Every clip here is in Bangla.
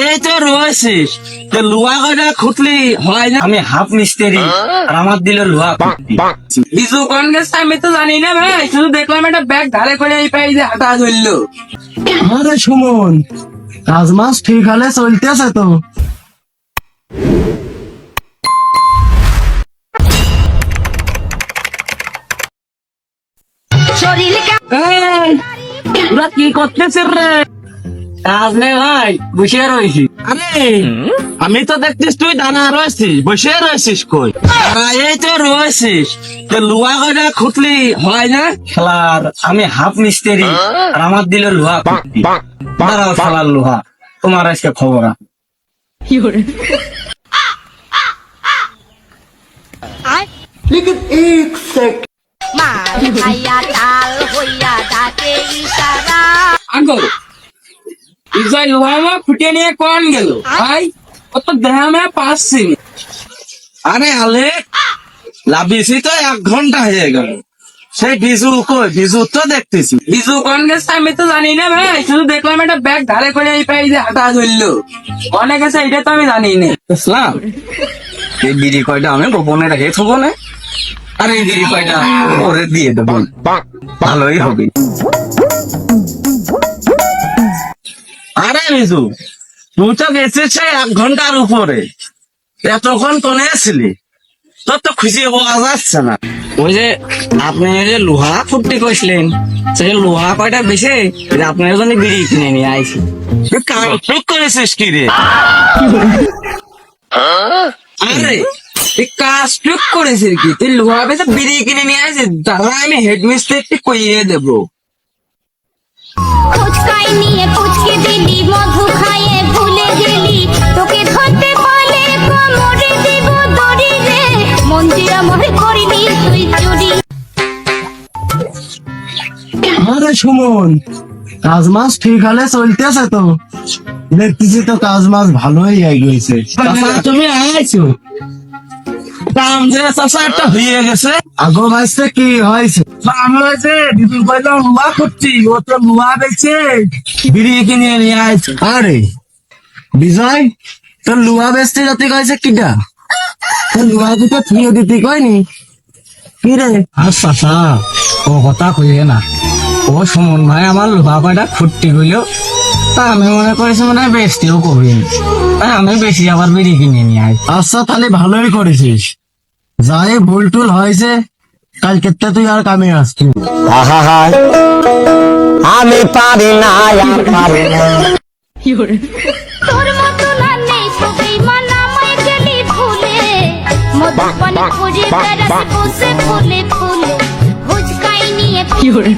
এই তো রয়েছিস লোহা কয়টা খুঁটলি হয় না। আমি হাফ মিস্ত্রি আর আমার দিল লোহা বিজু কোন গেছে আমি তো জানি না ভাই, শুধু দেখলাম একটা ব্যাগ ধারে করে এই পাই যে হাঁটা ধরলো। আরে সুমন, কাজ মাস ঠিক হলে চলতেছে তো। এই, তোরা কি করতেছিস রে? কাজ নেই ভাই, বসে রয়েছি। আরে আমি তো দেখছিস তুই দানা রয়েছিস, বসে রয়েছিস কই? এই তো রয়েছিস লোহা কয়টা খুঁটলি হয় না। খেলার আমি হাফ মিস্ত্রি আর আমার দিল লোহা দাঁড়াও খেলার লোহা, তোমার আজকে খবর আছে। আগো ইজাই লোহা মা ফুটিয়ে নিয়ে কোন গেল ভাই? কত দেহা মে পাচ্ছি। আরে আলে লাভিছি তো 1 ঘন্টা হয়ে গেল। সেই বিজু কই? বিজু তো দেখতেছি। বিজু কোন গেছে আমি তো জানি না ভাই, শুধু দেখলাম একটা ব্যাগ ধারে করে এই পাই যে হাঁটা ধরলো। অনেক গেছে এটা তো আমি জানি না। ইসলাম এই বিড়ি কয়টা আমি গোপনে রেখে থবো না। আরে এই বিড়ি কয়টা ওরে দিয়ে দেবো, ভালোই হবে। আরে বিজু তুই তো গেছিস 1 ঘন্টার উপরে, এতক্ষণ কোনে ছিলি? তোর তো খুশি পাওয়া যাচ্ছে না। ওই যে আপনি যে লোহা ফুটতে কইছিলেন, সেই লোহা কয়টা বেশি আপনার জন্য বিড়ি কিনে নিয়ে আইছি। তুই কাজ করেছিস কি রে? আরে তুই কাজ টুক করেছিস কি? তুই লোহা বেশি বিড়ি কিনে নিয়ে আইছিস, দাদা আমি হেডমিস্ট্রেসকে কইয়ে দেবো। ফুচকাই নিয়ে ফুচকে দিলি, মধু খাইয়ে ভুলে গেলি, তোকে ধরতে পারলে কোমরে দিব দড়ি রে, মন দিয়ে আমার করিনি তুই চুরি। আরে সুমন, কাজ মাস ঠিক হলে চলতেছে তো। দেখতেছি তো কাজ মাস ভালোই এগিয়েছে। তুমি আইছো কাম যে চাষা একটা হয়ে গেছে। আগো মাসে কি হয়েছে? আমি হয়েছে দিদি কইলাম লোহা করছি, ও তো লোহা বেচে বিড়ি কিনে নিয়ে আইছে। আরে বিজয়, তোর লুহা বেচতে যাতে কয়েছে কিটা? তোর লুহা দুটো থিয়ে দিতে কয়নি কি রে? আচ্ছা ও কথা কইয়ে না, ও সুমন ভাই আমার লোহা কয়টা ফুটতে গেল, তা আমি মনে করেছি মনে হয় বেচতেও করি, তাই আমি বেশি আবার বিড়ি কিনে নিয়ে আই। আচ্ছা তাহলে ভালোই করেছিস। যাই ভুল টুল হয়েছে, কালকে তুই আর কামে আসতি। আমি পারি না, আর পারি না। তোর মতো না নেই সবাই মানা মাই গেলি ভুলে, মধু পানি খুঁজে বেড়াতে বসে ফুলে ফুলে, ফুচকাই নিয়ে ফুলে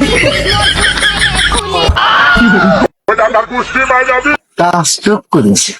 কাজ টুক করেছি।